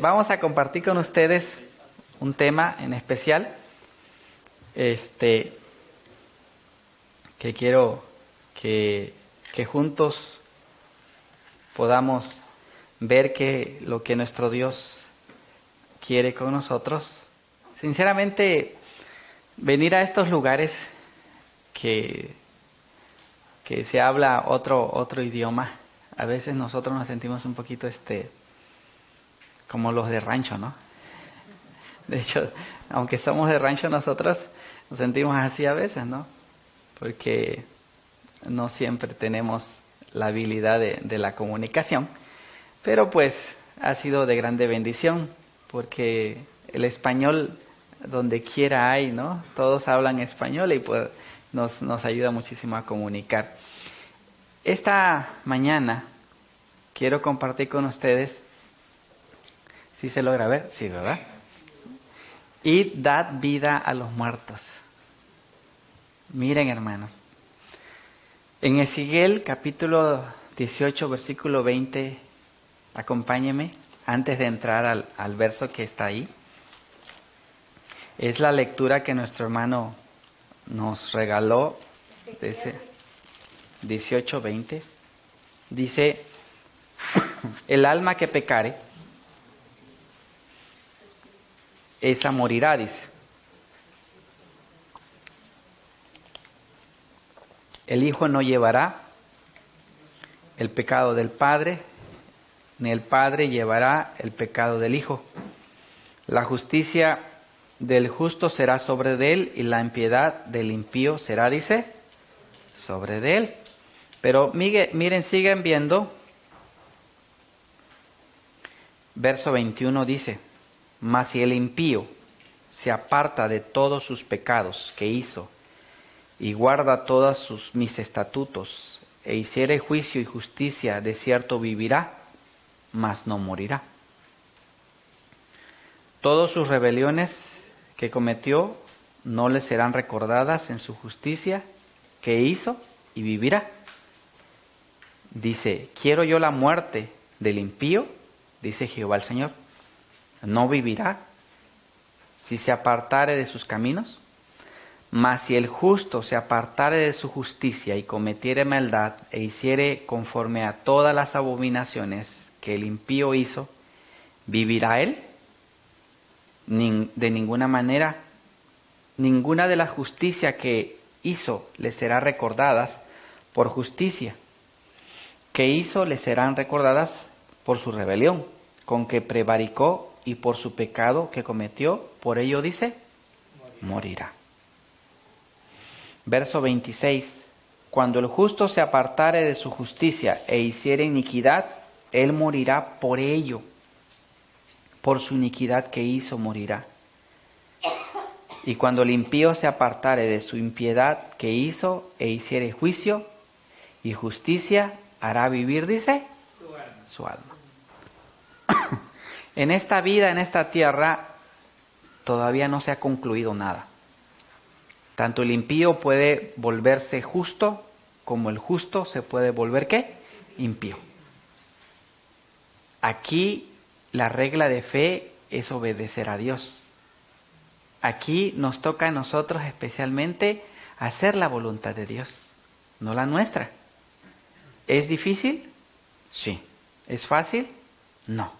vamos a compartir con ustedes un tema en especial, que quiero que juntos podamos ver lo que nuestro Dios quiere con nosotros. Sinceramente, venir a estos lugares que se habla otro idioma, a veces nosotros nos sentimos un poquito como los de rancho, ¿no? De hecho, aunque somos de rancho nosotros nos sentimos así a veces, ¿no? Porque no siempre tenemos la habilidad de la comunicación, pero pues ha sido de grande bendición, porque el español donde quiera hay, ¿no? Todos hablan español y pues nos ayuda muchísimo a comunicar. Esta mañana quiero compartir con ustedes, ¿sí se logra ver? Sí, ¿verdad? Y dad vida a los muertos. Miren, hermanos, en Ezequiel capítulo 18, versículo 20, acompáñenme antes de entrar al verso que está ahí. Es la lectura que nuestro hermano nos regaló de ese 18, 20. Dice, el alma que pecare, esa morirá, dice. El Hijo no llevará el pecado del Padre, ni el Padre llevará el pecado del Hijo. La justicia del justo será sobre de él, y la impiedad del impío será, dice, sobre de él. Pero miren, siguen viendo. Verso 21 dice, mas si el impío se aparta de todos sus pecados que hizo, y guarda todos mis estatutos, e hiciere juicio y justicia, de cierto vivirá, mas no morirá. Todas sus rebeliones que cometió no le serán recordadas en su justicia que hizo, y vivirá. Dice, quiero yo la muerte del impío, dice Jehová el Señor, no vivirá si se apartare de sus caminos. Mas si el justo se apartare de su justicia y cometiere maldad e hiciere conforme a todas las abominaciones que el impío hizo, ¿vivirá él? De ninguna manera. Ninguna de las justicias que hizo le será recordadas por justicia que hizo le serán recordadas por su rebelión, con que prevaricó, y por su pecado que cometió, por ello dice, morirá. Verso 26. Cuando el justo se apartare de su justicia e hiciere iniquidad, él morirá por ello. Por su iniquidad que hizo, morirá. Y cuando el impío se apartare de su impiedad que hizo e hiciere juicio y justicia, hará vivir, dice, su alma. En esta vida, en esta tierra, todavía no se ha concluido nada. Tanto el impío puede volverse justo, como el justo se puede volver, ¿qué? Impío. Aquí la regla de fe es obedecer a Dios. Aquí nos toca a nosotros especialmente hacer la voluntad de Dios, no la nuestra. ¿Es difícil? Sí. ¿Es fácil? No.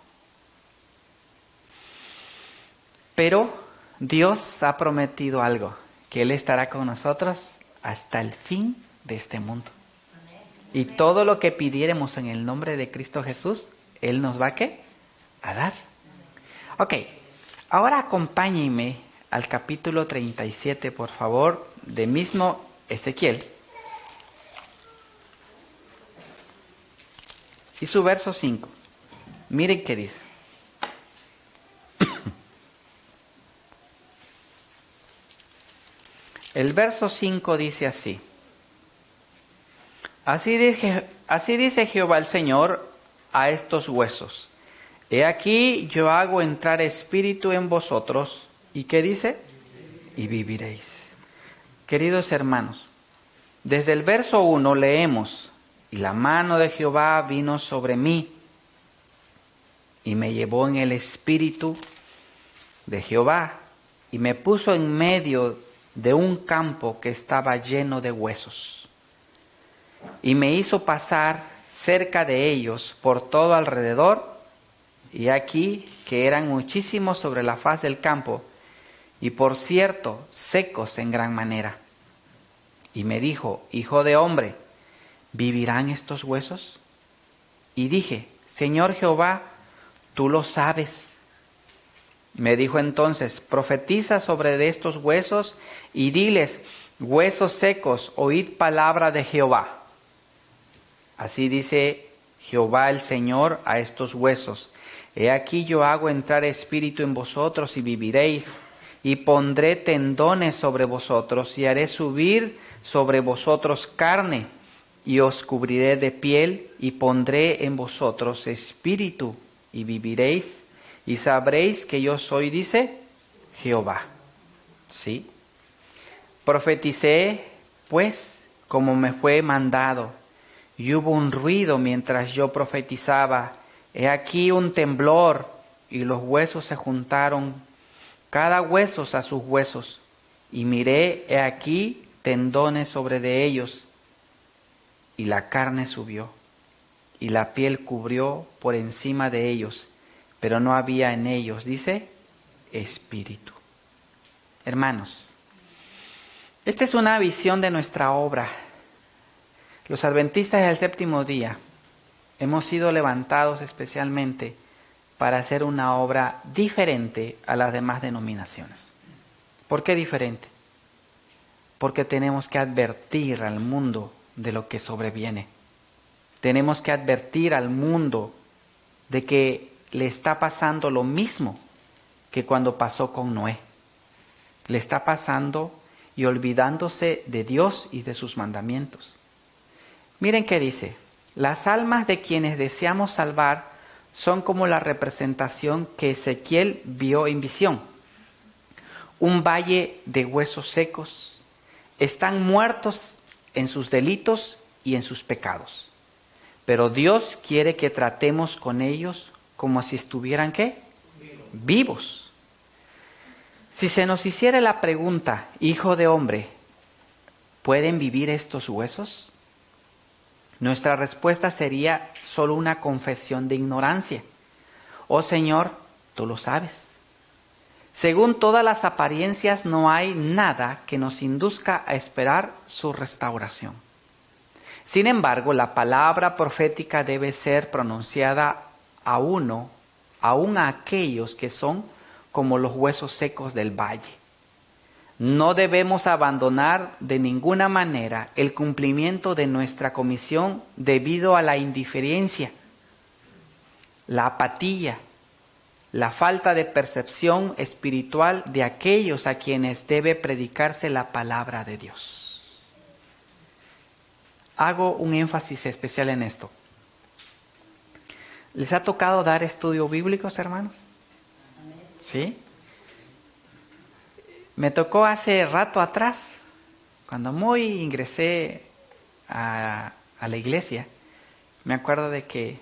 Pero Dios ha prometido algo, que Él estará con nosotros hasta el fin de este mundo. Y todo lo que pidiéremos en el nombre de Cristo Jesús, Él nos va a ¿qué? A dar. Ok, ahora acompáñenme al capítulo 37, por favor, de mismo Ezequiel. Y su verso 5. Miren qué dice. El verso 5 dice así. Así dice Jehová el Señor a estos huesos. He aquí yo hago entrar espíritu en vosotros. ¿Y qué dice? Y viviréis. Queridos hermanos, desde el verso 1 leemos, y la mano de Jehová vino sobre mí. y me llevó en el espíritu de Jehová y me puso en medio de un campo que estaba lleno de huesos. Y me hizo pasar cerca de ellos por todo alrededor, y aquí que eran muchísimos sobre la faz del campo, y por cierto, secos en gran manera. Y me dijo: Hijo de hombre, ¿vivirán estos huesos? Y dije: Señor Jehová, tú lo sabes. Me dijo entonces: profetiza sobre de estos huesos y diles: huesos secos, oíd palabra de Jehová. Así dice Jehová el Señor a estos huesos: he aquí yo hago entrar espíritu en vosotros y viviréis, y pondré tendones sobre vosotros, y haré subir sobre vosotros carne, y os cubriré de piel, y pondré en vosotros espíritu, y viviréis, y sabréis que yo soy, dice Jehová. ¿Sí? Profeticé, pues, como me fue mandado, y hubo un ruido mientras yo profetizaba. He aquí un temblor, y los huesos se juntaron, cada hueso a sus huesos. Y miré, he aquí tendones sobre de ellos, y la carne subió, y la piel cubrió por encima de ellos, pero no había en ellos, dice, espíritu. Hermanos, esta es una visión de nuestra obra. Los adventistas del séptimo día hemos sido levantados especialmente para hacer una obra diferente a las demás denominaciones. ¿Por qué diferente? Porque tenemos que advertir al mundo de lo que sobreviene. Tenemos que advertir al mundo de que le está pasando lo mismo que cuando pasó con Noé. Le está pasando y olvidándose de Dios y de sus mandamientos. Miren qué dice: las almas de quienes deseamos salvar son como la representación que Ezequiel vio en visión. Un valle de huesos secos. Están muertos en sus delitos y en sus pecados. Pero Dios quiere que tratemos con ellos como si estuvieran, ¿qué? Vivos. Si se nos hiciera la pregunta: hijo de hombre, ¿pueden vivir estos huesos? Nuestra respuesta sería solo una confesión de ignorancia. Oh Señor, tú lo sabes. Según todas las apariencias, no hay nada que nos induzca a esperar su restauración. Sin embargo, la palabra profética debe ser pronunciada aún a aquellos que son como los huesos secos del valle. No debemos abandonar de ninguna manera el cumplimiento de nuestra comisión debido a la indiferencia, la apatía, la falta de percepción espiritual de aquellos a quienes debe predicarse la palabra de Dios. Hago un énfasis especial en esto. ¿Les ha tocado dar estudios bíblicos, hermanos? ¿Sí? Me tocó hace rato atrás, cuando ingresé a la iglesia. Me acuerdo de que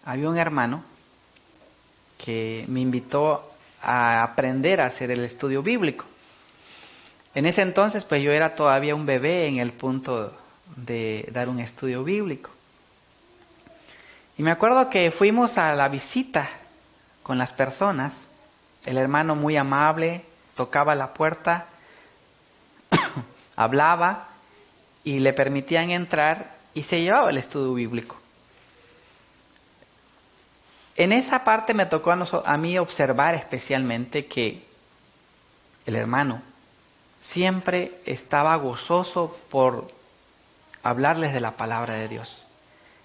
había un hermano que me invitó a aprender a hacer el estudio bíblico. En ese entonces, pues yo era todavía un bebé en el punto de dar un estudio bíblico. Y me acuerdo que fuimos a la visita con las personas. El hermano muy amable tocaba la puerta, hablaba y le permitían entrar y se llevaba el estudio bíblico. En esa parte me tocó a mí observar especialmente que el hermano siempre estaba gozoso por hablarles de la palabra de Dios.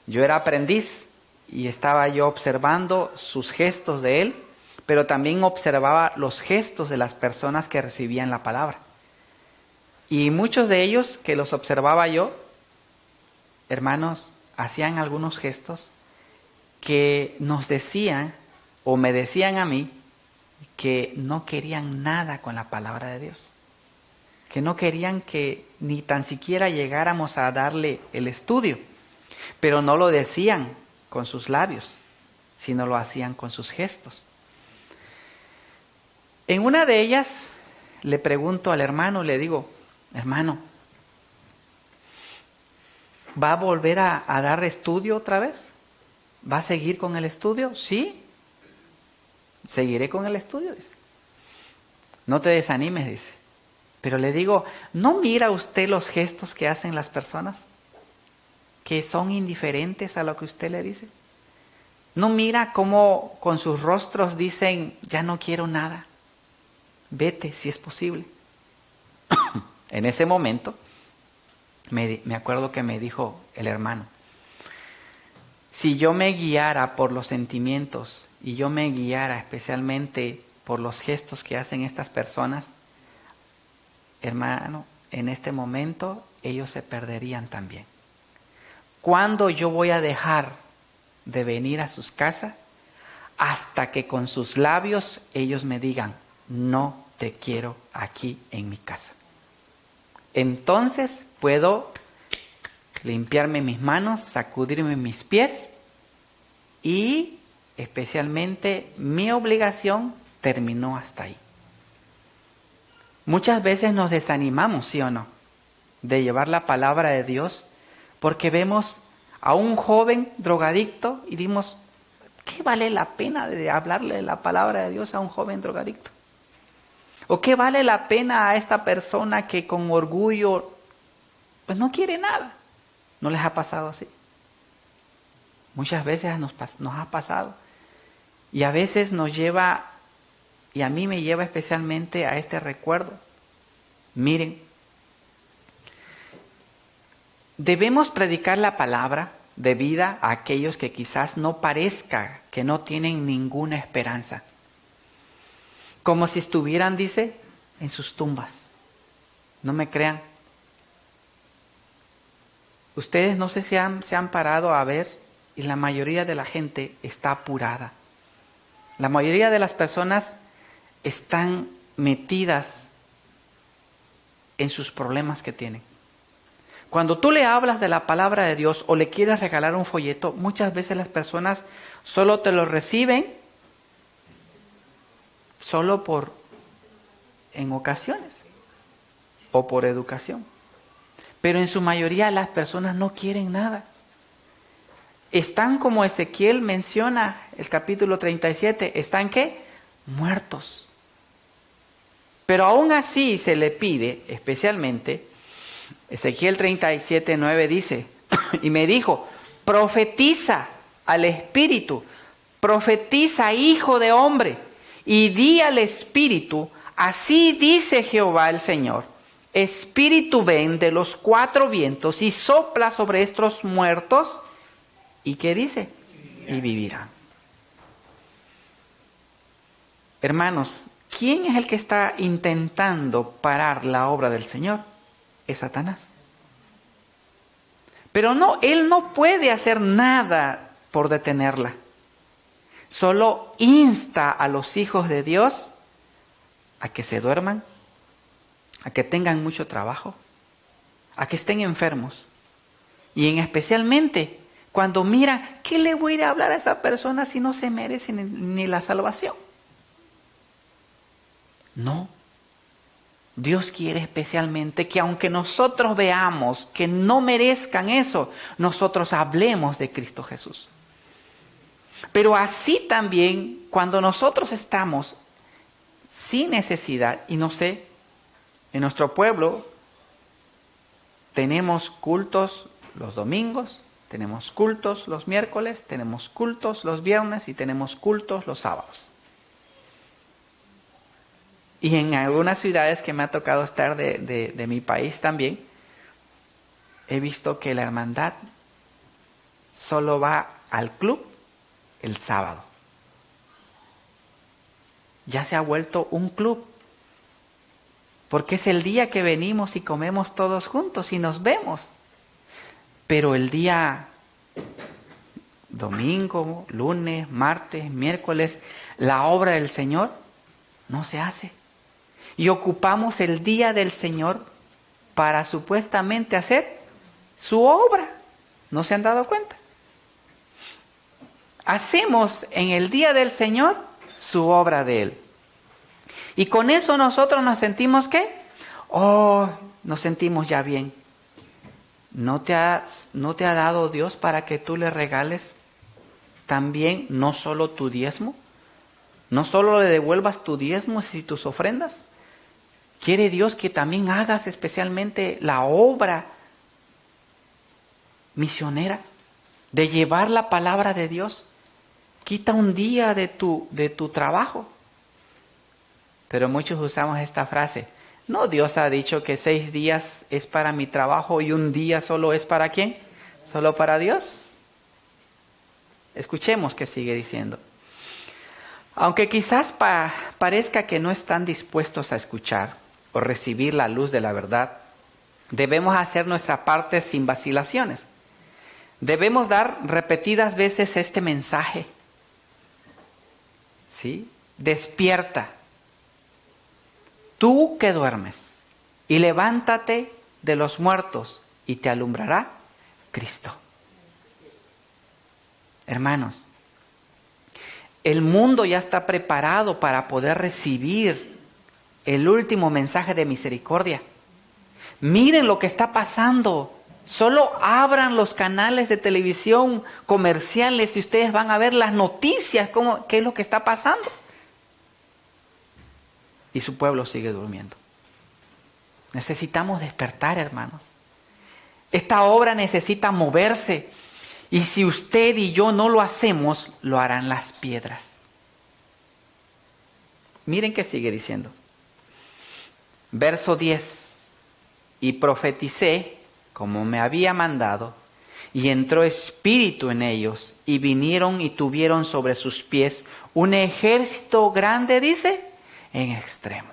Yo era aprendiz y estaba yo observando sus gestos de él, pero también observaba los gestos de las personas que recibían la palabra. Y muchos de ellos que los observaba yo, hermanos, hacían algunos gestos que nos decían, o me decían a mí, que no querían nada con la palabra de Dios. Que no querían que ni tan siquiera llegáramos a darle el estudio. Pero no lo decían con sus labios, sino lo hacían con sus gestos. En una de ellas le pregunto al hermano, le digo, hermano, ¿va a volver a dar estudio otra vez? ¿Va a seguir con el estudio? Sí, seguiré con el estudio, dice. No te desanimes, dice. Pero le digo, ¿no mira usted los gestos que hacen las personas? Que son indiferentes a lo que usted le dice. ¿No mira cómo con sus rostros dicen, ya no quiero nada? Vete si es posible. En ese momento, me acuerdo que me dijo el hermano, si yo me guiara por los sentimientos y yo me guiara especialmente por los gestos que hacen estas personas, hermano, en este momento ellos se perderían también. ¿Cuándo yo voy a dejar de venir a sus casas? Hasta que con sus labios ellos me digan, no te quiero aquí en mi casa. Entonces puedo limpiarme mis manos, sacudirme mis pies y especialmente mi obligación terminó hasta ahí. Muchas veces nos desanimamos, ¿sí o no?, de llevar la palabra de Dios porque vemos a un joven drogadicto y dimos, ¿qué vale la pena de hablarle la palabra de Dios a un joven drogadicto? ¿O qué vale la pena a esta persona que con orgullo pues no quiere nada? ¿No les ha pasado así? Muchas veces nos ha pasado. Y a veces nos lleva, y a mí me lleva especialmente a este recuerdo. Miren, debemos predicar la palabra de vida a aquellos que quizás no parezca que no tienen ninguna esperanza. Como si estuvieran, dice, en sus tumbas. No me crean. Ustedes no sé si se han parado a ver y la mayoría de la gente está apurada. La mayoría de las personas están metidas en sus problemas que tienen. Cuando tú le hablas de la palabra de Dios o le quieres regalar un folleto, muchas veces las personas solo te lo reciben solo en ocasiones o por educación. Pero en su mayoría las personas no quieren nada. Están como Ezequiel menciona, el capítulo 37, ¿están qué? Muertos. Pero aún así se le pide, especialmente, Ezequiel 37:9 dice, y me dijo, profetiza al Espíritu, profetiza, hijo de hombre, y di al Espíritu, así dice Jehová el Señor, Espíritu ven de los cuatro vientos y sopla sobre estos muertos, ¿y qué dice? Y vivirán. Hermanos, ¿quién es el que está intentando parar la obra del Señor? Es Satanás. Pero no, él no puede hacer nada por detenerla. Solo insta a los hijos de Dios a que se duerman, a que tengan mucho trabajo, a que estén enfermos. Y especialmente cuando miran, ¿qué le voy a ir a hablar a esa persona si no se merece ni la salvación? No. Dios quiere especialmente que aunque nosotros veamos que no merezcan eso, nosotros hablemos de Cristo Jesús. Pero así también, cuando nosotros estamos sin necesidad, y no sé, en nuestro pueblo tenemos cultos los domingos, tenemos cultos los miércoles, tenemos cultos los viernes y tenemos cultos los sábados. Y en algunas ciudades que me ha tocado estar de mi país también, he visto que la hermandad solo va al club el sábado. Ya se ha vuelto un club. Porque es el día que venimos y comemos todos juntos y nos vemos. Pero el día domingo, lunes, martes, miércoles, la obra del Señor no se hace. Y ocupamos el día del Señor para supuestamente hacer su obra. ¿No se han dado cuenta? hacemos en el día del Señor su obra de Él. Y con eso nosotros nos sentimos ¿qué? Nos sentimos ya bien. ¿No te ha dado Dios para que tú le regales también no solo tu diezmo? ¿No solo le devuelvas tu diezmo y tus ofrendas? Quiere Dios que también hagas especialmente la obra misionera de llevar la palabra de Dios. Quita un día de tu trabajo. Pero muchos usamos esta frase. No, Dios ha dicho que 6 días es para mi trabajo y un día solo es para ¿quién? Solo para Dios. Escuchemos qué sigue diciendo. Aunque quizás parezca que no están dispuestos a escuchar o recibir la luz de la verdad, debemos hacer nuestra parte sin vacilaciones. Debemos dar repetidas veces este mensaje. ¿Sí? Despierta, tú que duermes, y levántate de los muertos y te alumbrará Cristo. Hermanos, el mundo ya está preparado para poder recibir el último mensaje de misericordia. Miren lo que está pasando. Solo abran los canales de televisión comerciales y ustedes van a ver las noticias, qué es lo que está pasando. Y su pueblo sigue durmiendo. Necesitamos despertar, hermanos. Esta obra necesita moverse. Y si usted y yo no lo hacemos, lo harán las piedras. Miren qué sigue diciendo. Verso 10. Y profeticé como me había mandado, y entró espíritu en ellos, y vinieron y tuvieron sobre sus pies un ejército grande, dice, en extremo.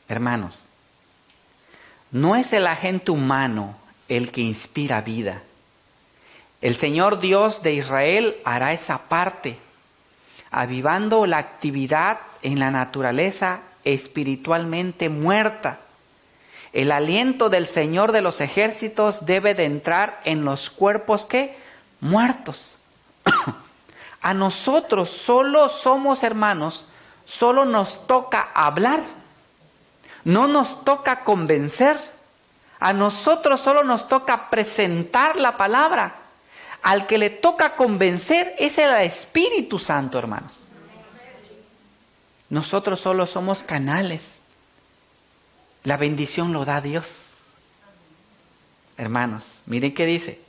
Hermanos, no es el agente humano el que inspira vida. El Señor Dios de Israel hará esa parte, avivando la actividad en la naturaleza espiritualmente muerta. El aliento del Señor de los ejércitos debe de entrar en los cuerpos ¿qué? Muertos. A nosotros solo somos hermanos, solo nos toca hablar, no nos toca convencer. A nosotros solo nos toca presentar la palabra. Al que le toca convencer es el Espíritu Santo, hermanos. Nosotros solo somos canales. La bendición lo da Dios. Hermanos, miren qué dice.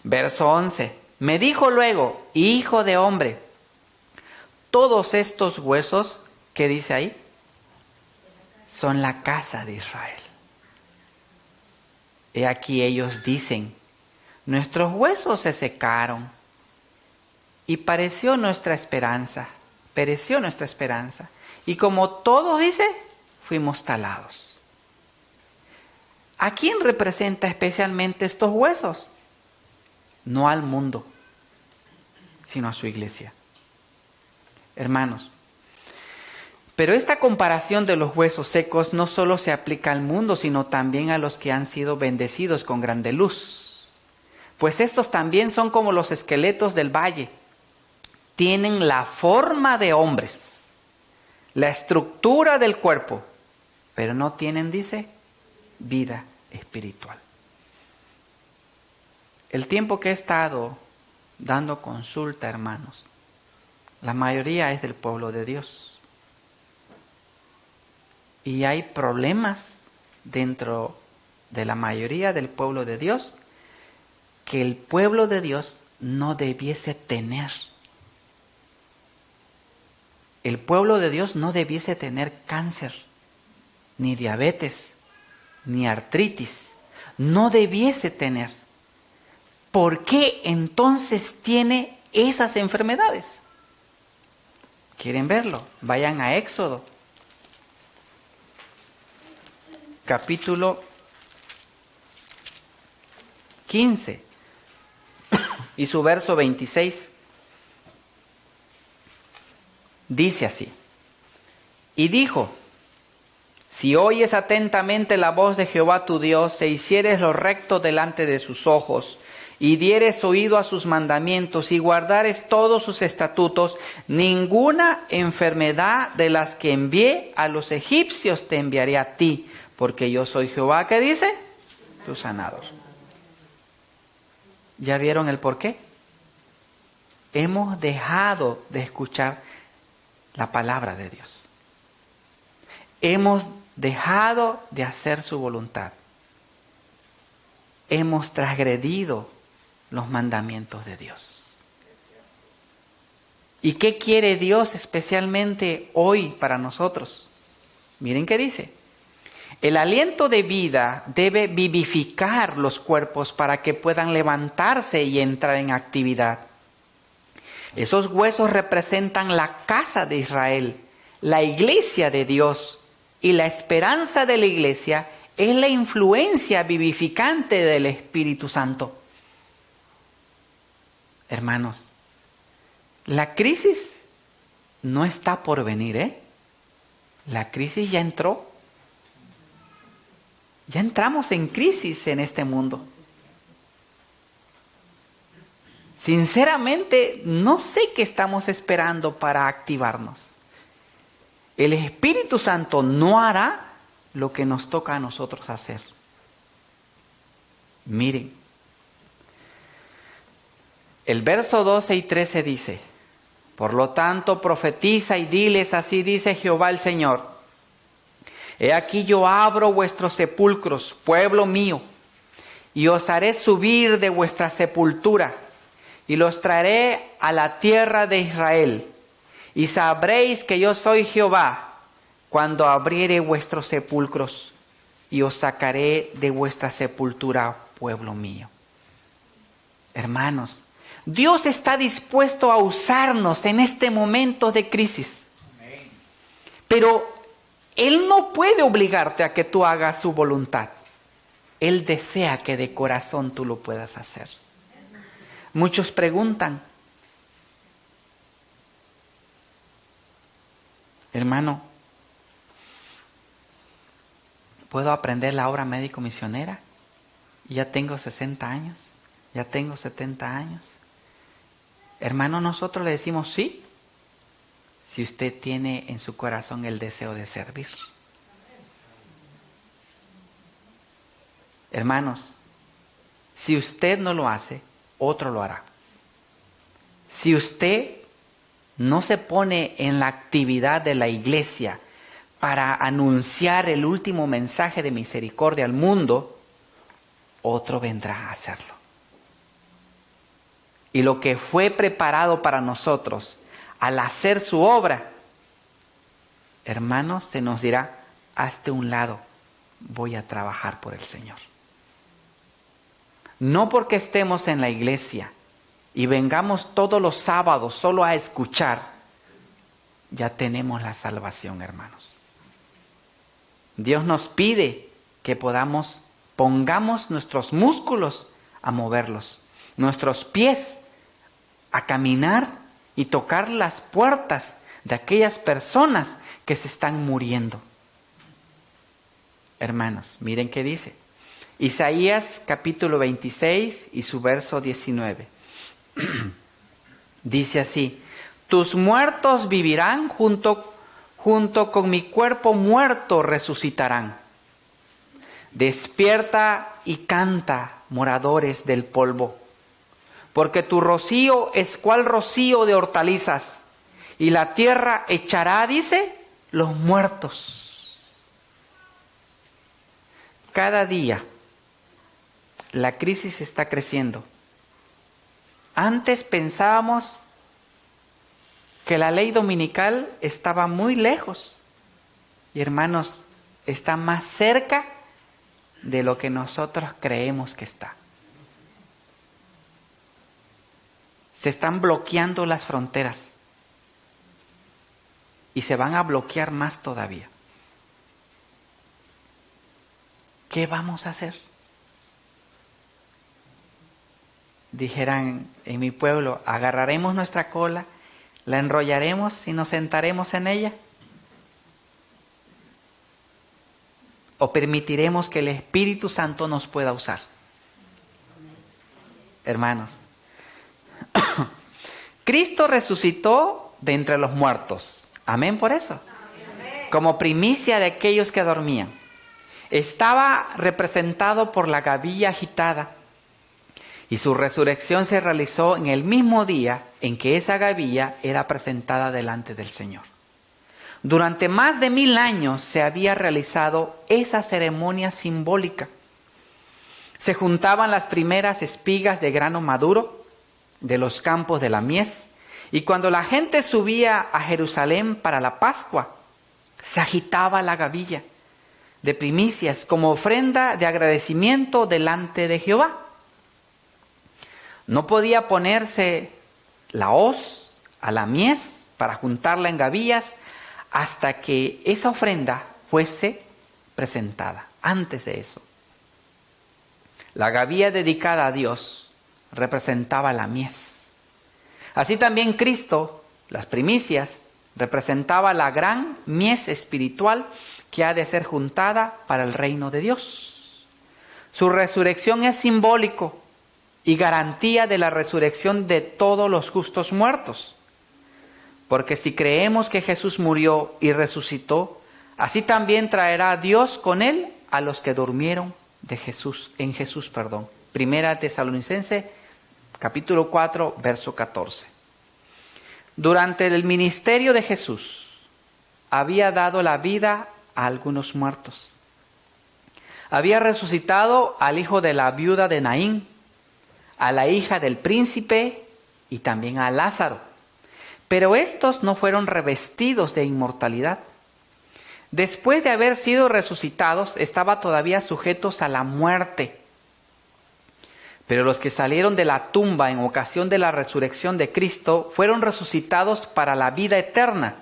Verso 11. Me dijo luego, hijo de hombre, todos estos huesos, ¿qué dice ahí? Son la casa de Israel. He aquí ellos dicen, nuestros huesos se secaron y pereció nuestra esperanza. Y como todo dice, fuimos talados. ¿A quién representa especialmente estos huesos? No al mundo, sino a su iglesia. Hermanos, pero esta comparación de los huesos secos no solo se aplica al mundo, sino también a los que han sido bendecidos con grande luz. Pues estos también son como los esqueletos del valle. Tienen la forma de hombres, la estructura del cuerpo, pero no tienen, dice, vida espiritual. El tiempo que he estado dando consulta, hermanos, la mayoría es del pueblo de Dios. Y hay problemas dentro de la mayoría del pueblo de Dios que el pueblo de Dios no debiese tener. El pueblo de Dios no debiese tener cáncer, ni diabetes, ni artritis. No debiese tener. ¿Por qué entonces tiene esas enfermedades? ¿Quieren verlo? Vayan a Éxodo, capítulo 15 y su verso 26. Dice así: y dijo, si oyes atentamente la voz de Jehová tu Dios, e hicieres lo recto delante de sus ojos, y dieres oído a sus mandamientos y guardares todos sus estatutos, ninguna enfermedad de las que envié a los egipcios te enviaré a ti, porque yo soy Jehová, ¿qué dice? Tu sanador. ¿Ya vieron el por qué? Hemos dejado de escuchar la palabra de Dios. Hemos dejado de hacer su voluntad. Hemos transgredido los mandamientos de Dios. ¿Y qué quiere Dios especialmente hoy para nosotros? Miren qué dice. El aliento de vida debe vivificar los cuerpos para que puedan levantarse y entrar en actividad. Esos huesos representan la casa de Israel, la iglesia de Dios, y la esperanza de la iglesia es la influencia vivificante del Espíritu Santo. Hermanos, la crisis no está por venir, ¿eh? La crisis ya entró. Ya entramos en crisis en este mundo. Sinceramente, no sé qué estamos esperando para activarnos. El Espíritu Santo no hará lo que nos toca a nosotros hacer. Miren, el verso 12 y 13 dice, por lo tanto profetiza y diles, así dice Jehová el Señor, he aquí yo abro vuestros sepulcros, pueblo mío, y os haré subir de vuestra sepultura, y los traeré a la tierra de Israel, y sabréis que yo soy Jehová, cuando abriere vuestros sepulcros, y os sacaré de vuestra sepultura, pueblo mío. Hermanos, Dios está dispuesto a usarnos en este momento de crisis. Pero Él no puede obligarte a que tú hagas su voluntad. Él desea que de corazón tú lo puedas hacer. Muchos preguntan, hermano, ¿puedo aprender la obra médico-misionera? Ya tengo 60 años, ya tengo 70 años. Hermano, nosotros le decimos sí, si usted tiene en su corazón el deseo de servir. Hermanos, si usted no lo hace, otro lo hará. Si usted no se pone en la actividad de la iglesia para anunciar el último mensaje de misericordia al mundo, otro vendrá a hacerlo. Y lo que fue preparado para nosotros al hacer su obra, hermanos, se nos dirá, hazte un lado, voy a trabajar por el Señor. No porque estemos en la iglesia y vengamos todos los sábados solo a escuchar, ya tenemos la salvación, hermanos. Dios nos pide que pongamos nuestros músculos a moverlos, nuestros pies a caminar y tocar las puertas de aquellas personas que se están muriendo. Hermanos, miren qué dice. Isaías capítulo 26 y su verso 19. Dice así, tus muertos vivirán junto con mi cuerpo muerto resucitarán. Despierta y canta, moradores del polvo, porque tu rocío es cual rocío de hortalizas, y la tierra echará, dice, los muertos. Cada día la crisis está creciendo. Antes pensábamos que la ley dominical estaba muy lejos. Y hermanos, está más cerca de lo que nosotros creemos que está. Se están bloqueando las fronteras. Y se van a bloquear más todavía. ¿Qué vamos a hacer? Dijeran en mi pueblo, agarraremos nuestra cola, la enrollaremos y nos sentaremos en ella. ¿O permitiremos que el Espíritu Santo nos pueda usar? hermanos. Cristo resucitó de entre los muertos. Amén por eso. Amén. Como primicia de aquellos que dormían. Estaba representado por la gavilla agitada. Y su resurrección se realizó en el mismo día en que esa gavilla era presentada delante del Señor. Durante más de 1000 años se había realizado esa ceremonia simbólica. Se juntaban las primeras espigas de grano maduro de los campos de la mies, y cuando la gente subía a Jerusalén para la Pascua, se agitaba la gavilla de primicias como ofrenda de agradecimiento delante de Jehová. No podía ponerse la hoz a la mies para juntarla en gavillas hasta que esa ofrenda fuese presentada. Antes de eso, la gavilla dedicada a Dios representaba la mies. Así también Cristo, las primicias, representaba la gran mies espiritual que ha de ser juntada para el reino de Dios. Su resurrección es simbólico y garantía de la resurrección de todos los justos muertos. Porque si creemos que Jesús murió y resucitó, así también traerá a Dios con él a los que durmieron en Jesús. Primera Tesalonicenses, capítulo 4, verso 14. Durante el ministerio de Jesús, había dado la vida a algunos muertos. Había resucitado al hijo de la viuda de Naín, a la hija del príncipe y también a Lázaro. Pero estos no fueron revestidos de inmortalidad. Después de haber sido resucitados, estaban todavía sujetos a la muerte. Pero los que salieron de la tumba en ocasión de la resurrección de Cristo fueron resucitados para la vida eterna.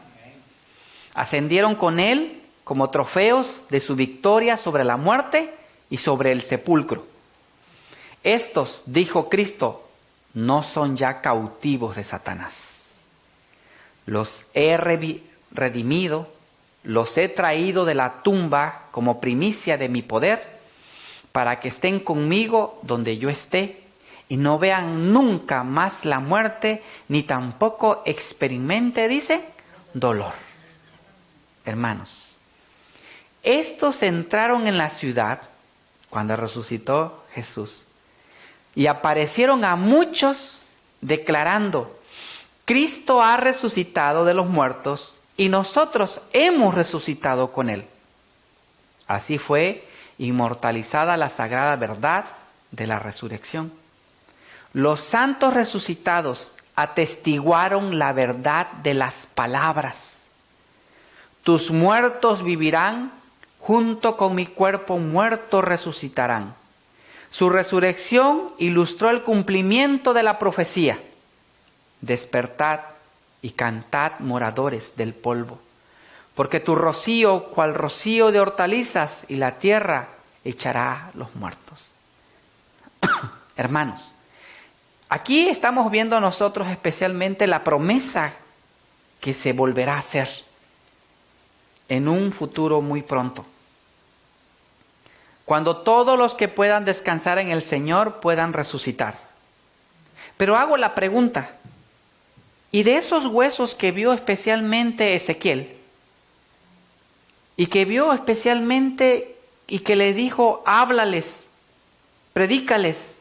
Ascendieron con Él como trofeos de su victoria sobre la muerte y sobre el sepulcro. Estos, dijo Cristo, no son ya cautivos de Satanás. Los he redimido, los he traído de la tumba como primicia de mi poder, para que estén conmigo donde yo esté y no vean nunca más la muerte, ni tampoco experimente, dice, dolor. Hermanos, estos entraron en la ciudad cuando resucitó Jesús y aparecieron a muchos declarando: Cristo ha resucitado de los muertos y nosotros hemos resucitado con Él. Así fue inmortalizada la sagrada verdad de la resurrección. Los santos resucitados atestiguaron la verdad de las palabras. Tus muertos vivirán, junto con mi cuerpo muerto resucitarán. Su resurrección ilustró el cumplimiento de la profecía. Despertad y cantad, moradores del polvo, porque tu rocío, cual rocío de hortalizas, y la tierra echará los muertos. Hermanos, aquí estamos viendo nosotros especialmente la promesa que se volverá a hacer en un futuro muy pronto, cuando todos los que puedan descansar en el Señor puedan resucitar. Pero hago la pregunta: ¿y de esos huesos que vio especialmente Ezequiel? Y que vio especialmente y que le dijo: háblales, predícales,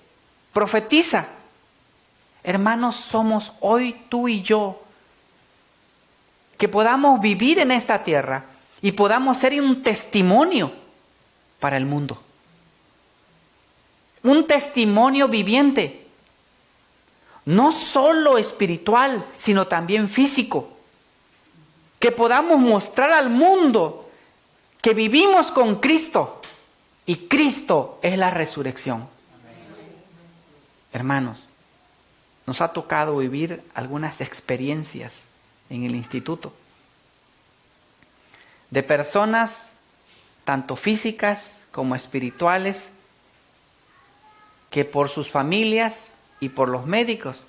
profetiza. Hermanos, somos hoy tú y yo, que podamos vivir en esta tierra y podamos ser un testimonio para el mundo. Un testimonio viviente. No solo espiritual, sino también físico. Que podamos mostrar al mundo que vivimos con Cristo y Cristo es la resurrección. Amén. Hermanos, nos ha tocado vivir algunas experiencias en el instituto de personas tanto físicas como espirituales que por sus familias y por los médicos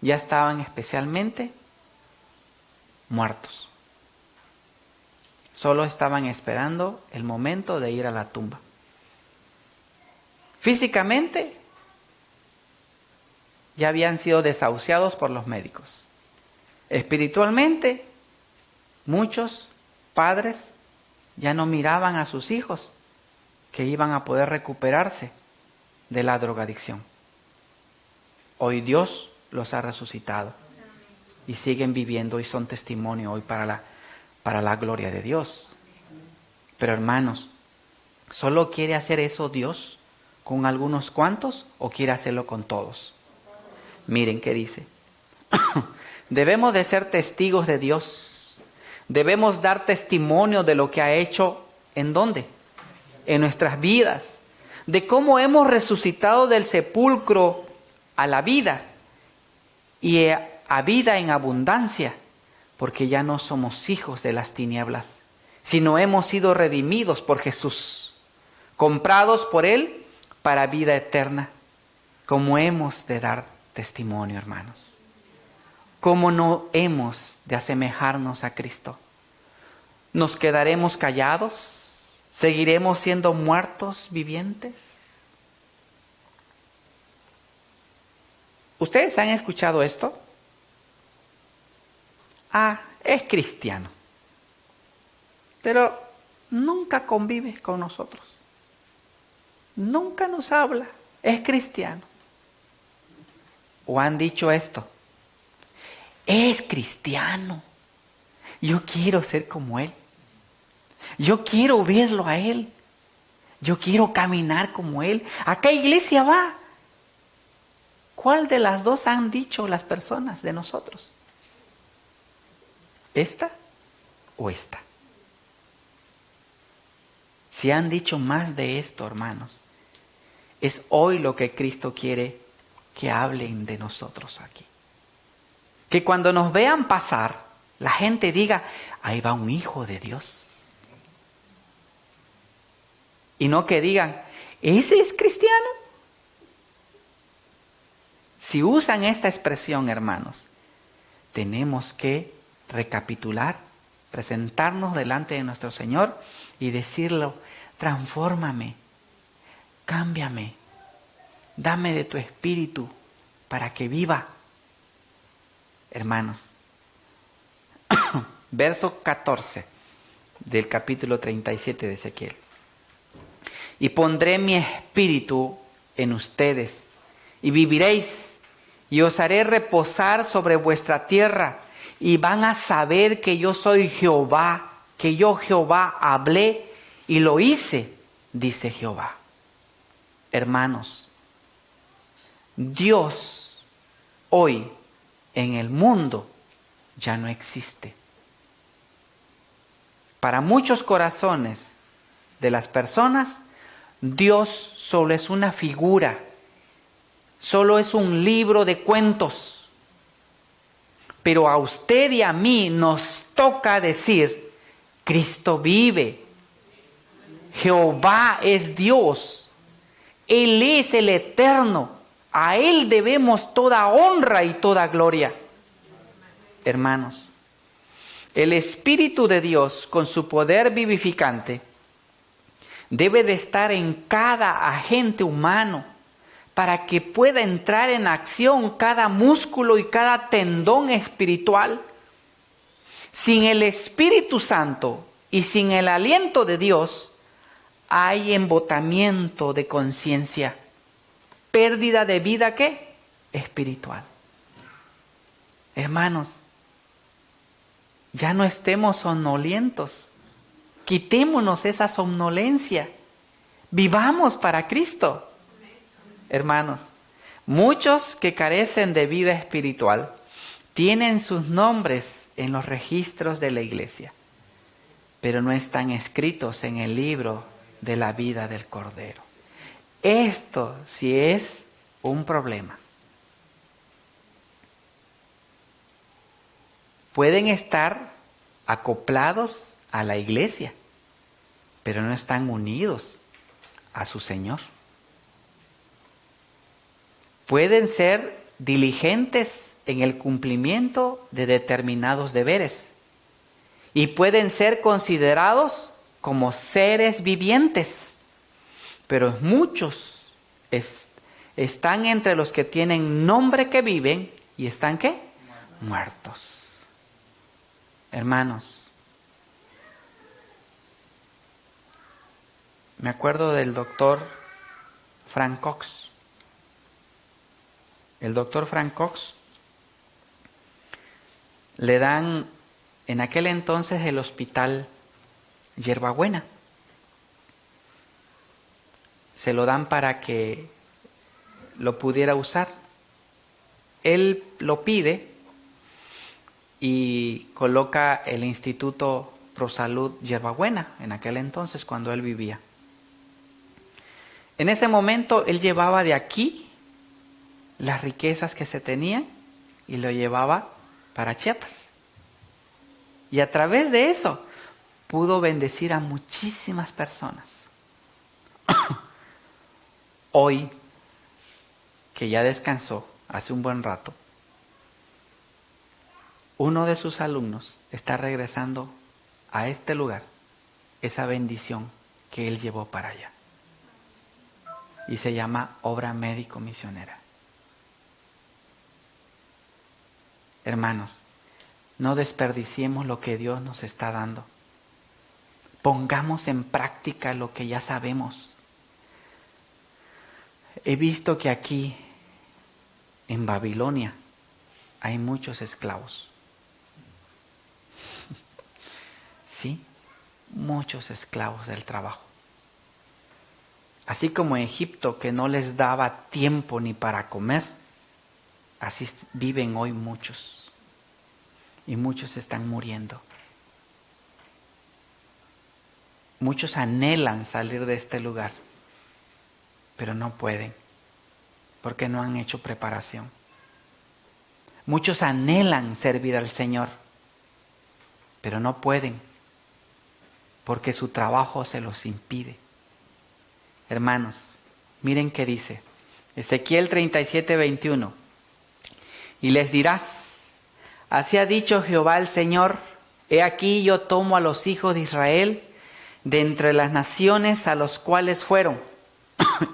ya estaban especialmente muertos. Solo estaban esperando el momento de ir a la tumba. Físicamente ya habían sido desahuciados por los médicos. Espiritualmente, muchos padres ya no miraban a sus hijos que iban a poder recuperarse de la drogadicción. Hoy Dios los ha resucitado y siguen viviendo y son testimonio hoy para la gloria de Dios. Pero hermanos, ¿solo quiere hacer eso Dios con algunos cuantos o quiere hacerlo con todos? Miren qué dice. Debemos de ser testigos de Dios. Debemos dar testimonio de lo que ha hecho. ¿En dónde? En nuestras vidas. De cómo hemos resucitado del sepulcro a la vida. Y a vida en abundancia. Porque ya no somos hijos de las tinieblas, sino hemos sido redimidos por Jesús. Comprados por Él para vida eterna. ¿Cómo hemos de dar testimonio, hermanos? ¿Cómo no hemos de asemejarnos a Cristo? ¿Nos quedaremos callados? ¿Seguiremos siendo muertos vivientes? ¿Ustedes han escuchado esto? Es cristiano, pero nunca convive con nosotros. Nunca nos habla. Es cristiano. ¿O han dicho esto? Es cristiano. Yo quiero ser como él. Yo quiero verlo a él. Yo quiero caminar como él. ¿A qué iglesia va? ¿Cuál de las dos han dicho las personas de nosotros? ¿Esta o esta? Si han dicho más de esto, hermanos, es hoy lo que Cristo quiere que hablen de nosotros aquí. Que cuando nos vean pasar, la gente diga, ahí va un hijo de Dios. Y no que digan, ¿ese es cristiano? Si usan esta expresión, hermanos, tenemos que recapitular, presentarnos delante de nuestro Señor y decirlo, transfórmame, cámbiame, dame de tu espíritu para que viva. Hermanos, verso 14 del capítulo 37 de Ezequiel. Y pondré mi espíritu en ustedes y viviréis y os haré reposar sobre vuestra tierra y van a saber que yo soy Jehová, que yo Jehová hablé y lo hice, dice Jehová. Hermanos, Dios hoy en el mundo ya no existe. Para muchos corazones de las personas, Dios solo es una figura, solo es un libro de cuentos. Pero a usted y a mí nos toca decir, Cristo vive, Jehová es Dios, Él es el eterno, a Él debemos toda honra y toda gloria. Hermanos, el Espíritu de Dios con su poder vivificante debe de estar en cada agente humano para que pueda entrar en acción cada músculo y cada tendón espiritual. Sin el Espíritu Santo y sin el aliento de Dios, hay embotamiento de conciencia, pérdida de vida, ¿qué? Espiritual. Hermanos, ya no estemos somnolientos. Quitémonos esa somnolencia. Vivamos para Cristo. Hermanos, muchos que carecen de vida espiritual tienen sus nombres en los registros de la iglesia, pero no están escritos en el libro de la vida del Cordero. Esto sí es un problema. Pueden estar acoplados a la iglesia, pero no están unidos a su Señor. Pueden ser diligentes en el cumplimiento de determinados deberes y pueden ser considerados como seres vivientes, pero muchos están entre los que tienen nombre que viven y están ¿qué? Muertos. Hermanos, me acuerdo del doctor Frank Cox. El doctor Frank Cox le dan en aquel entonces el hospital Hierbabuena. Se lo dan para que lo pudiera usar. Él lo pide y coloca el Instituto Prosalud Hierbabuena en aquel entonces cuando él vivía. En ese momento él llevaba de aquí las riquezas que se tenían y lo llevaba para Chiapas. Y a través de eso pudo bendecir a muchísimas personas. Hoy, que ya descansó hace un buen rato, uno de sus alumnos está regresando a este lugar esa bendición que él llevó para allá. Y se llama Obra Médico Misionera. Hermanos, no desperdiciemos lo que Dios nos está dando. Pongamos en práctica lo que ya sabemos. He visto que aquí, en Babilonia, hay muchos esclavos. Sí, muchos esclavos del trabajo. Así como en Egipto, que no les daba tiempo ni para comer, así viven hoy muchos. Y muchos están muriendo. Muchos anhelan salir de este lugar, pero no pueden, porque no han hecho preparación. Muchos anhelan servir al Señor, pero no pueden, porque su trabajo se los impide. Hermanos, miren qué dice Ezequiel 37:21. Y les dirás: así ha dicho Jehová el Señor, he aquí yo tomo a los hijos de Israel de entre las naciones a los cuales fueron,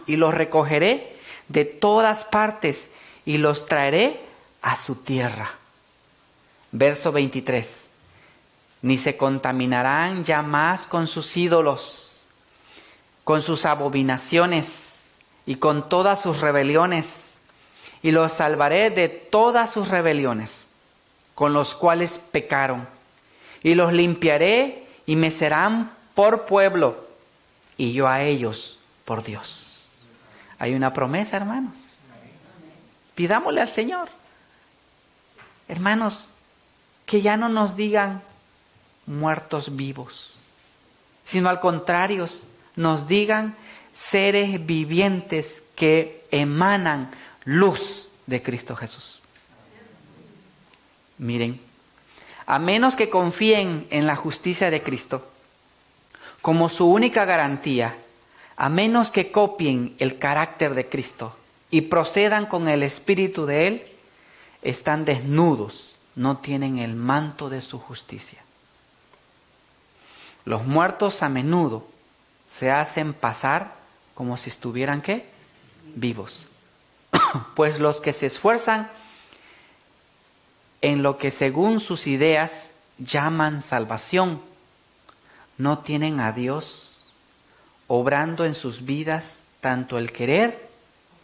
y los recogeré de todas partes y los traeré a su tierra. Verso 23. Ni se contaminarán ya más con sus ídolos, con sus abominaciones y con todas sus rebeliones, y los salvaré de todas sus rebeliones, con los cuales pecaron, y los limpiaré y me serán por pueblo, y yo a ellos por Dios. Hay una promesa, hermanos. Pidámosle al Señor. Hermanos, que ya no nos digan muertos vivos, sino al contrario, nos digan seres vivientes que emanan luz de Cristo Jesús. Miren, a menos que confíen en la justicia de Cristo como su única garantía, a menos que copien el carácter de Cristo y procedan con el espíritu de Él, están desnudos, no tienen el manto de su justicia. Los muertos a menudo se hacen pasar como si estuvieran ¿qué? Vivos. Pues los que se esfuerzan en lo que según sus ideas llaman salvación, no tienen a Dios obrando en sus vidas tanto el querer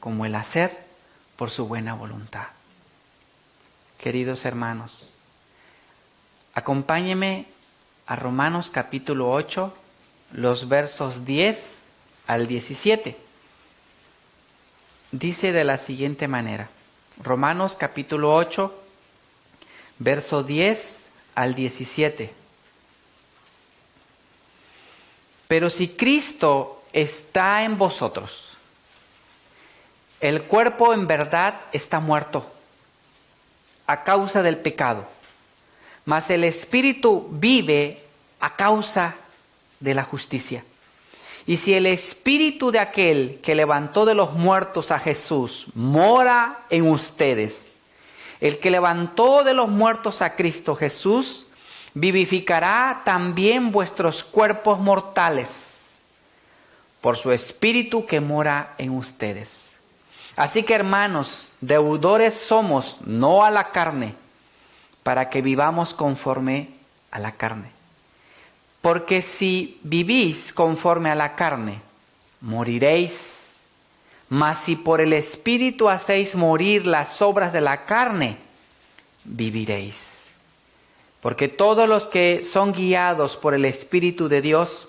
como el hacer por su buena voluntad. Queridos hermanos, acompáñenme a Romanos capítulo 8, los versos 10 al 17. Dice de la siguiente manera, Romanos capítulo 8, verso 10 al 17. Pero si Cristo está en vosotros, el cuerpo en verdad está muerto a causa del pecado, mas el espíritu vive a causa de la justicia. Y si el espíritu de aquel que levantó de los muertos a Jesús mora en ustedes, el que levantó de los muertos a Cristo Jesús vivificará también vuestros cuerpos mortales por su espíritu que mora en ustedes. Así que, hermanos, deudores somos, no a la carne, para que vivamos conforme a la carne. Porque si vivís conforme a la carne, moriréis. Mas si por el Espíritu hacéis morir las obras de la carne, viviréis. Porque todos los que son guiados por el Espíritu de Dios,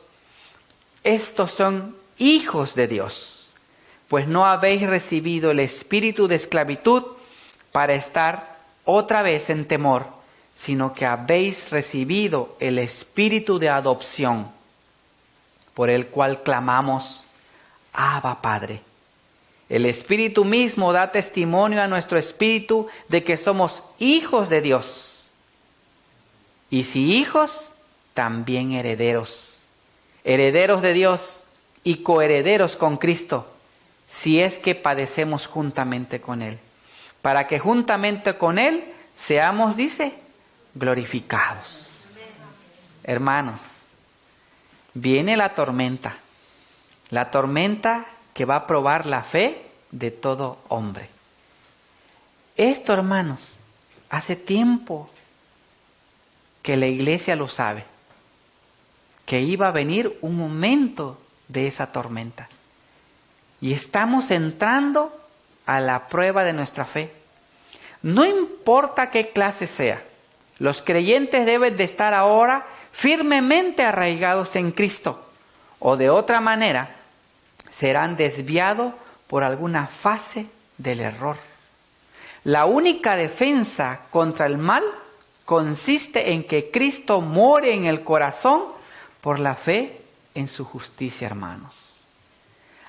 estos son hijos de Dios. Pues no habéis recibido el espíritu de esclavitud para estar otra vez en temor, sino que habéis recibido el espíritu de adopción, por el cual clamamos, Abba, Padre. El Espíritu mismo da testimonio a nuestro espíritu de que somos hijos de Dios. Y si hijos, también herederos. Herederos de Dios y coherederos con Cristo, si es que padecemos juntamente con Él. Para que juntamente con Él seamos, dice, glorificados. Hermanos, viene la tormenta que va a probar la fe de todo hombre. Esto, hermanos, hace tiempo que la iglesia lo sabe, que iba a venir un momento de esa tormenta. Y estamos entrando a la prueba de nuestra fe. No importa qué clase sea, los creyentes deben de estar ahora firmemente arraigados en Cristo, o de otra manera serán desviados por alguna fase del error. La única defensa contra el mal consiste en que Cristo more en el corazón por la fe en su justicia, hermanos.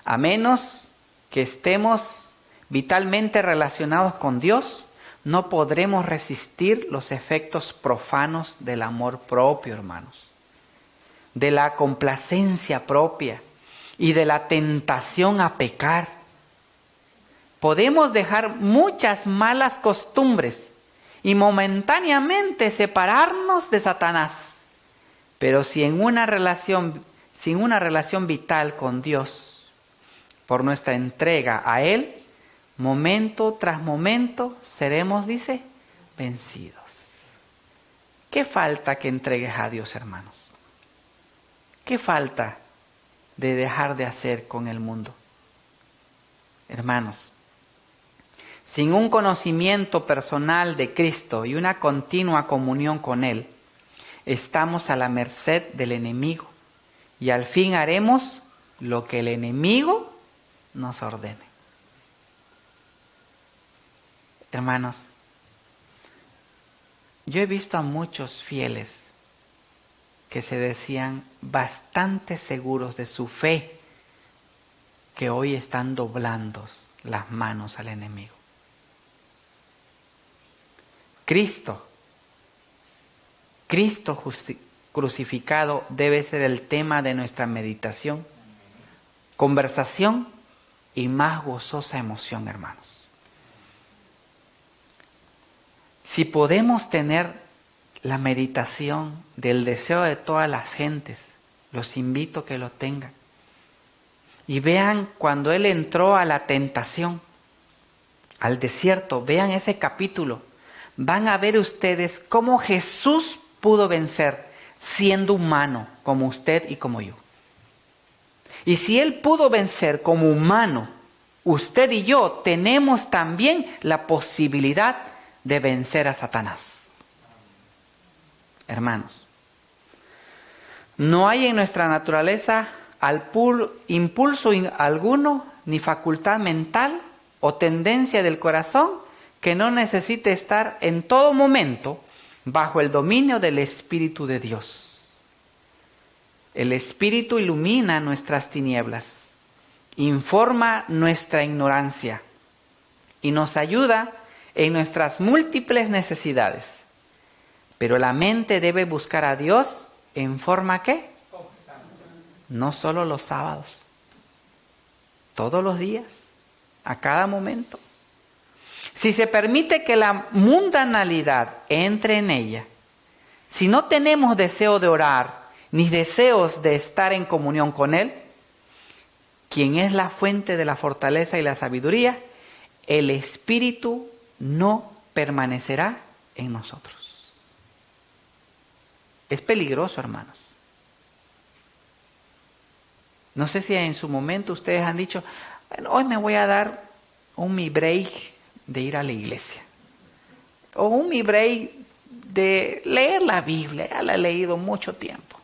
A menos que estemos vitalmente relacionados con Dios, no podremos resistir los efectos profanos del amor propio, hermanos, de la complacencia propia y de la tentación a pecar. Podemos dejar muchas malas costumbres y momentáneamente separarnos de Satanás, pero sin una relación vital con Dios, por nuestra entrega a Él, momento tras momento seremos, dice, vencidos. ¿Qué falta que entregues a Dios, hermanos? ¿Qué falta de dejar de hacer con el mundo? Hermanos, sin un conocimiento personal de Cristo y una continua comunión con Él, estamos a la merced del enemigo y al fin haremos lo que el enemigo nos ordene. Hermanos, yo he visto a muchos fieles que se decían bastante seguros de su fe, que hoy están doblando las manos al enemigo. Cristo crucificado debe ser el tema de nuestra meditación, conversación y más gozosa emoción, hermanos. Si podemos tener la meditación del deseo de todas las gentes, los invito a que lo tengan. Y vean cuando Él entró a la tentación, al desierto, vean ese capítulo. Van a ver ustedes cómo Jesús pudo vencer siendo humano como usted y como yo. Y si Él pudo vencer como humano, usted y yo tenemos también la posibilidad de vencer a Satanás. Hermanos, no hay en nuestra naturaleza impulso alguno, ni facultad mental o tendencia del corazón que no necesite estar en todo momento bajo el dominio del Espíritu de Dios. El Espíritu ilumina nuestras tinieblas, informa nuestra ignorancia y nos ayuda en nuestras múltiples necesidades. Pero la mente debe buscar a Dios en forma ¿qué? No solo los sábados, todos los días, a cada momento. Si se permite que la mundanalidad entre en ella, si no tenemos deseo de orar, ni deseos de estar en comunión con Él, quien es la fuente de la fortaleza y la sabiduría, el Espíritu no permanecerá en nosotros. Es peligroso, hermanos. No sé si en su momento ustedes han dicho, bueno, hoy me voy a dar un mi break de ir a la iglesia. O un mi break de leer la Biblia. Ya la he leído mucho tiempo.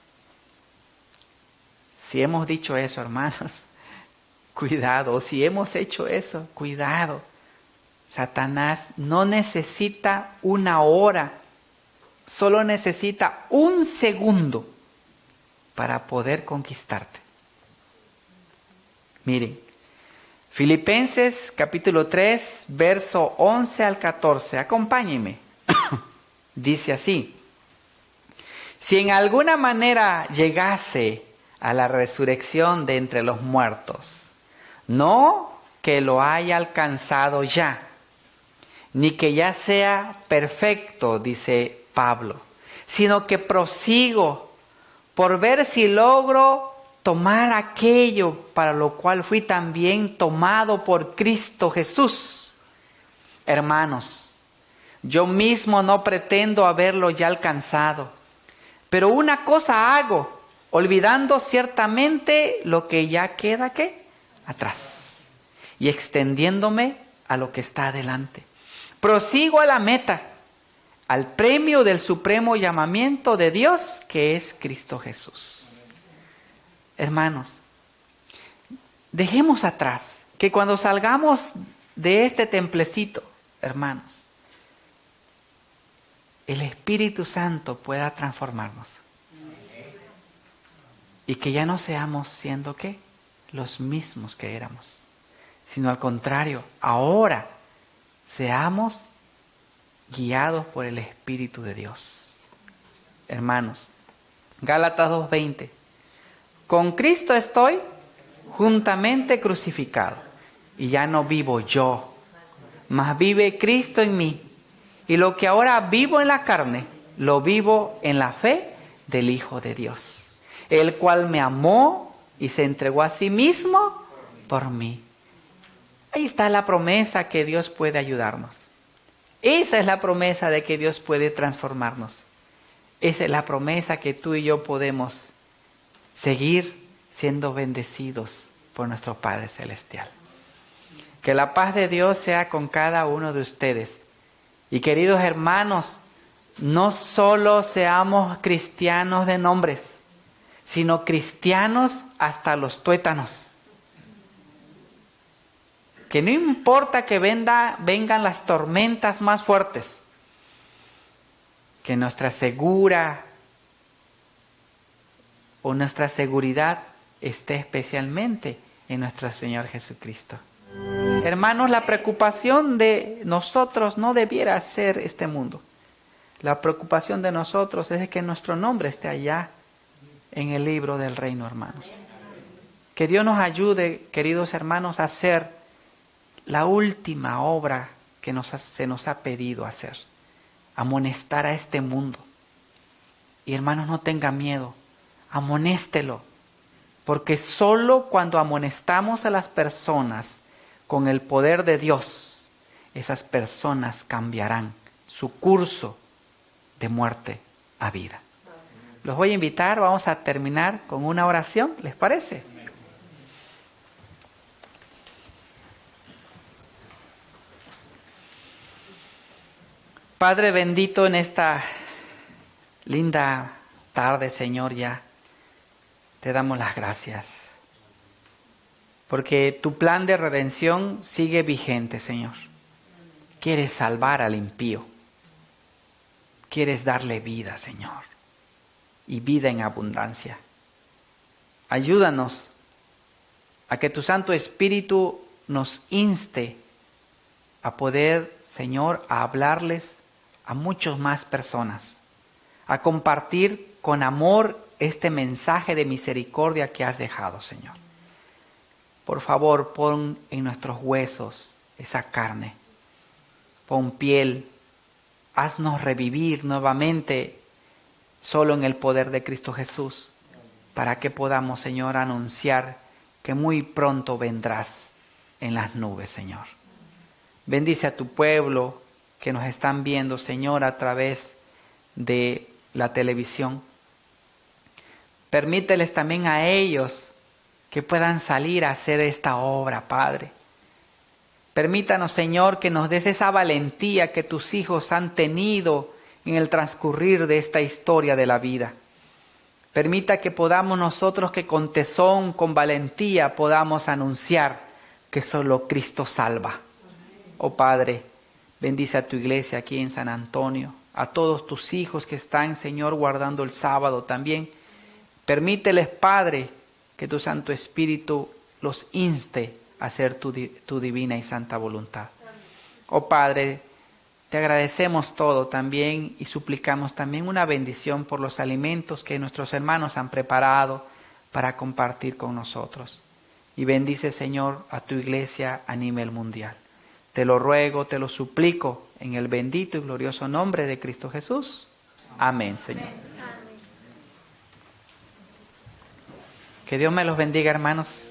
Si hemos dicho eso, hermanos, cuidado. O si hemos hecho eso, cuidado. Satanás no necesita una hora. Solo necesita un segundo para poder conquistarte. Miren, Filipenses capítulo 3, verso 11 al 14. Acompáñenme. Dice así: si en alguna manera llegase a la resurrección de entre los muertos, no que lo haya alcanzado ya, ni que ya sea perfecto, dice Pablo, sino que prosigo por ver si logro tomar aquello para lo cual fui también tomado por Cristo Jesús. Hermanos, yo mismo no pretendo haberlo ya alcanzado, pero una cosa hago, olvidando ciertamente lo que ya queda, ¿qué? Atrás, y extendiéndome a lo que está adelante. Prosigo a la meta, al premio del supremo llamamiento de Dios, que es Cristo Jesús. Hermanos, dejemos atrás, que cuando salgamos de este templecito, hermanos, el Espíritu Santo pueda transformarnos. Y que ya no seamos siendo, ¿qué? Los mismos que éramos. Sino al contrario, ahora seamos guiados por el Espíritu de Dios. Hermanos, Gálatas 2:20. Con Cristo estoy juntamente crucificado, y ya no vivo yo, mas vive Cristo en mí. Y lo que ahora vivo en la carne, lo vivo en la fe del Hijo de Dios, el cual me amó y se entregó a sí mismo por mí. Ahí está la promesa que Dios puede ayudarnos. Esa es la promesa de que Dios puede transformarnos. Esa es la promesa que tú y yo podemos seguir siendo bendecidos por nuestro Padre Celestial. Que la paz de Dios sea con cada uno de ustedes. Y queridos hermanos, no solo seamos cristianos de nombres, sino cristianos hasta los tuétanos. Que no importa que vengan las tormentas más fuertes, que nuestra nuestra seguridad esté especialmente en nuestro Señor Jesucristo. Hermanos, la preocupación de nosotros no debiera ser este mundo. La preocupación de nosotros es de que nuestro nombre esté allá en el libro del reino, hermanos. Que Dios nos ayude, queridos hermanos, a hacer la última obra que se nos ha pedido hacer. Amonestar a este mundo. Y hermanos, no tengan miedo. Amonéstelo. Porque solo cuando amonestamos a las personas con el poder de Dios, esas personas cambiarán su curso de muerte a vida. Los voy a invitar, vamos a terminar con una oración, ¿les parece? Padre bendito, en esta linda tarde, Señor, ya te damos las gracias. Porque tu plan de redención sigue vigente, Señor. Quieres salvar al impío. Quieres darle vida, Señor. Y vida en abundancia. Ayúdanos a que tu Santo Espíritu nos inste a poder, Señor, a hablarles a muchas más personas. A compartir con amor este mensaje de misericordia que has dejado, Señor. Por favor, pon en nuestros huesos esa carne. Pon piel. Haznos revivir nuevamente solo en el poder de Cristo Jesús, para que podamos, Señor, anunciar que muy pronto vendrás en las nubes, Señor. Bendice a tu pueblo que nos están viendo, Señor, a través de la televisión. Permíteles también a ellos que puedan salir a hacer esta obra, Padre. Permítanos, Señor, que nos des esa valentía que tus hijos han tenido en el transcurrir de esta historia de la vida. Permita que podamos nosotros, que con tesón, con valentía, podamos anunciar que solo Cristo salva. Oh Padre, bendice a tu iglesia aquí en San Antonio, a todos tus hijos que están, Señor, guardando el sábado también. Permíteles, Padre, que tu Santo Espíritu los inste a hacer tu divina y santa voluntad. Oh Padre, te agradecemos todo también y suplicamos también una bendición por los alimentos que nuestros hermanos han preparado para compartir con nosotros. Y bendice, Señor, a tu iglesia a nivel mundial. Te lo ruego, te lo suplico, en el bendito y glorioso nombre de Cristo Jesús. Amén, Señor. Que Dios me los bendiga, hermanos.